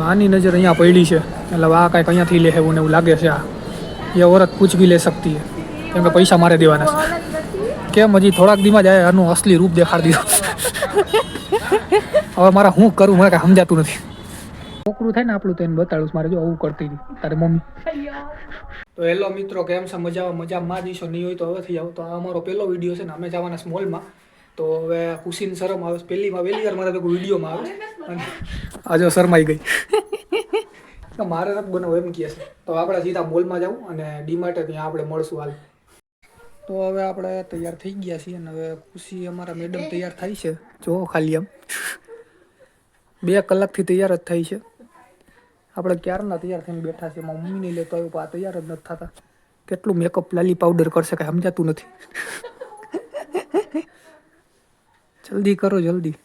આની નજર અહીંયા પડી છે એટલે આ કાંઈક અહીંયાથી લે એવું ને એવું લાગે છે. આ એ औरत कुछ भी ले सकती है કેમ કે પૈસા મારે દેવાના છે. કેમ હજી થોડાક દીમાં જાય આનું અસલી રૂપ દેખાડી દીધું. હવે મારે શું કરું મને કાંઈ સમજાતું નથી. છોકરું થાય ને આપણું તો એને બતાડું મારે જો આવું કરતી હતી તારે મમ્મી. તો હેલો મિત્રો, કેમ છે? મજામાં જઈશો નહીં હોય તો હવેથી આવો. તો આ અમારો પહેલો વિડીયો છે ને અમે જવાના સ્મોલમાં. તો હવે ખુશીને શરમ આવે. વહેલી વાર મારે તો વિડીયોમાં આવે અને આજે શરમાઈ ગઈ. મારે નથી બનાવું એમ કહે છે. તો આપણે સીધા મોલમાં જવું અને ડીમાર્ટે ત્યાં આપણે મળશું હાલ. તો હવે આપણે તૈયાર થઈ ગયા છીએ અને હવે ખુશી અમારા મેડમ તૈયાર થાય છે. જો ખાલી આમ 2 કલાકથી તૈયાર જ થાય છે. આપણે ક્યારના તૈયાર થઈને બેઠા છે. એમાં મમ્મીને લેતો આવ્યો પણ આ તૈયાર જ નથી થતા. કેટલું મેકઅપ લાલી પાવડર કરશે કાંઈ સમજાતું નથી. જલ્દી કરો જલ્દી,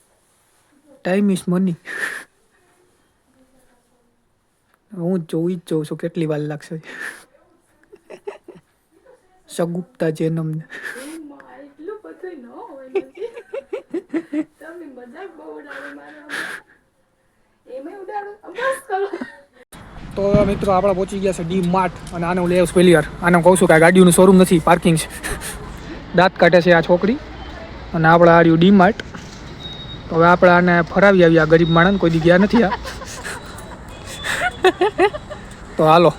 ટાઈમ ઇઝ મની. હું જ જોઉં છું કેટલી વાર લાગશે. સગુપ્તા જેનમને તો મિત્રો આપણે પહોંચી ગયા છે ડી માર્ટ અને આને હું લઈ આવીશ પહેલી વાર. આને કહું છું કે આ ગાડીઓનું શોરૂમ નથી, પાર્કિંગ છે. દાંત કાઢે છે આ છોકરી અને આપણે આ ડી માર્ટ. તો હવે આપણે આને ફરાવી આવી. આ ગરીબ માણસ કોઈ દી ગયા નથી આ. તો હાલો.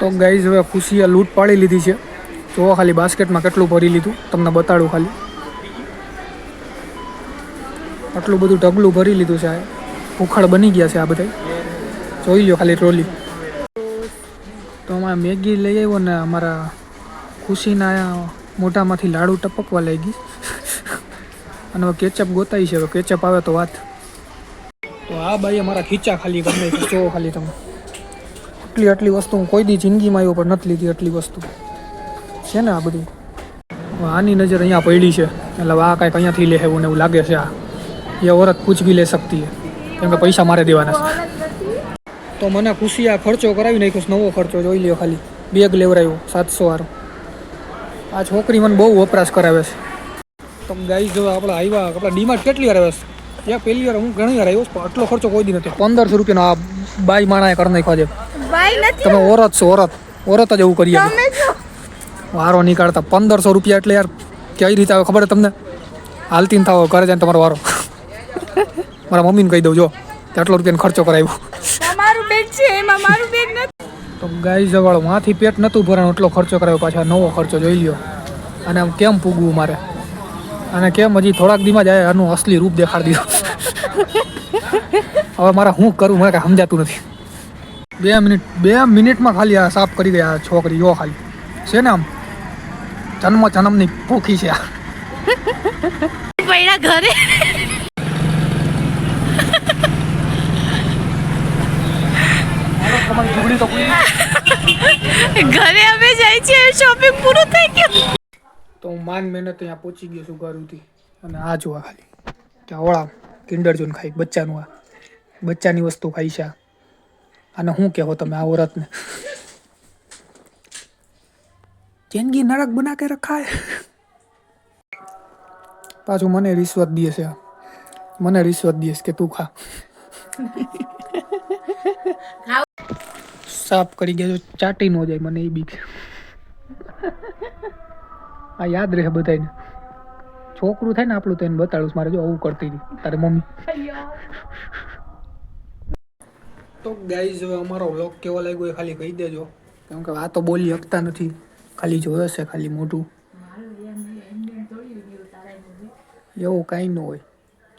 તો ગાઈઝ હવે ખુશીએ લૂંટ પાડી લીધી છે. જો ખાલી બાસ્કેટમાં કેટલું ભરી લીધું તમને બતાડું. ખાલી આટલું બધું ઢગલું ભરી લીધું છે. આ ઉખાડ બની ગયા છે આ બધા. જોઈ લો ખાલી ટ્રોલી. તો અમારે મેગી લઈ આવ્યો ને અમારા ખુશીના મોઢામાંથી લાડુ ટપકવા લાગી. અને હવે કેચઅપ ગોતાઈ છે. હવે કેચઅપ આવે તો વાત. તો આ બાઈએ મારા ખીચા ખાલી કરી નાખી. જો ખાલી તમે આટલી વસ્તુ હું કોઈ દી જિંદગીમાં આવ્યો પણ નથી લીધી. આટલી વસ્તુ છે ને આ બધી. આની નજર અહીંયા પડી છે એટલે આ કાંઈક અહીંયાથી લે એવું ને એવું લાગે છે. આ એ औरत कुछ भी ले सकती है કેમ કે પૈસા મારે દેવાના છે. તો મને ખુશી આ ખર્ચો કરાવી નાખ્યો. નવો ખર્ચો જોઈ લ્યો. ખાલી બેગ લેવરાયો 700 વાળો. આ છોકરી મને બહુ વપરાશ કરાવે છે. તો ગાઈઝ જો આપણે આવ્યા. આપણા ડીમાર્ટ કેટલી વાર આવ્યા છે? ત્યાં પહેલી વાર હું ઘણી વાર આવ્યો પણ આટલો ખર્ચો કોઈ દી નથી. 1500 રૂપિયાનો આ બાઈ માણાએ કરી નાખ્યો છે. તમે औरत છો, औरत જ એવું કરીએ. વારો નીકાળતા 1500 રૂપિયા એટલે યાર કઈ રીતે આવે ખબર તમને? હાલતી ને થાવ ઘરે જાય તમારો વારો. મારા મમ્મીને કહી દઉં જો આટલો રૂપિયાનો ખર્ચો કરાવ્યો. તો ગાઈઝ વાળો માંથી પેટ નહોતું ભરાણું એટલો ખર્ચો કરાવ્યો. પાછા નવો ખર્ચો જોઈ લ્યો. અને આમ કેમ પૂગવું મારે? અને કેમ હજી થોડાક દીમાં જાય આનું અસલી રૂપ દેખાડી દીધું. હવે મારે શું કરું મને કાંઈ સમજાતું નથી. 2 મિનિટમાં ખાલી આ સાફ કરી ગયા છોકરી. જો ખાલી છે ને આમ જન્મની ભૂખી છે આ. ઘરે ઘરે અમે જાય છે. શોપિંગ પૂરું થઈ ગયું. તો હું મહેનત અહીંયા પહોંચી ગયો છું ઘરથી. અને આ જોવા ખાલી ત્યાં ઓળા કિન્ડર જોઈને ખાઈ બચ્ચાનું. આ બચ્ચાની વસ્તુ ખાઈ છે. અને શું કહેવો તમે આ औरतને? જિંદગી નરક બના કે રખા હે. પાછું મને રિશ્વત દે છે. મને રિશ્વત દે છે કે તું ખા. સાફ કરી ગયા ચાટી ન જાય મને એ બીક. આ યાદ રહે બધાને. છોકરું થાય ને આપણું તો એને બતાડું મારે જો આવું કરતી હતી તારે મમ્મી. તો ગાઈઝ હવે અમારો વ્લોગ કેવો લાગ્યો એ ખાલી કહી દેજો. કેમ કે આ તો બોલી શકતા નથી. ખાલી જોયો છે ખાલી મોઢું. એવું કાંઈ ન હોય.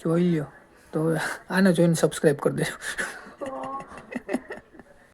જોઈ લ્યો. તો આને જોઈને સબસ્ક્રાઈબ કરી દેજો.